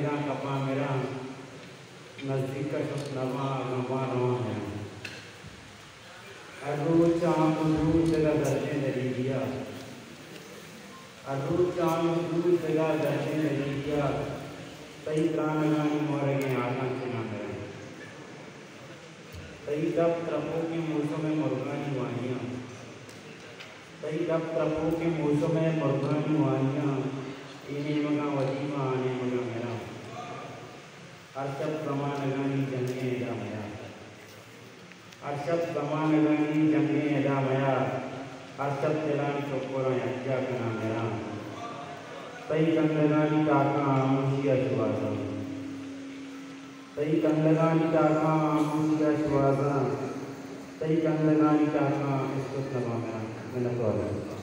मेरा कपा मेरा नज़दीक का सब नवा नवा नवा है अरू चाम दूर जगह दर्जे नहीं दिया अरू चाम दूर जगह दर्जे नहीं दिया सही प्राण गानी मोरे के आना चुना करें सही दब त्रपों के मौसम में मुर्गानी वानियाँ सही दब त्रपों के मौसम में मुर्गानी वानियाँ इन्हें मगा वजीमा आने मगा मेरा अर्शब कमान गानी जंगे एदा मया अर्शब कमान गानी जंगे एदा मया अर्शब चलानी चोकोरा यज्ञा कना मेरा सही कंदगानी काका आमुशिया शुवासा सही कंदगानी काका आमुशिया शुवासा सही कंदगानी काका इसको नवा मेरा मैंने तो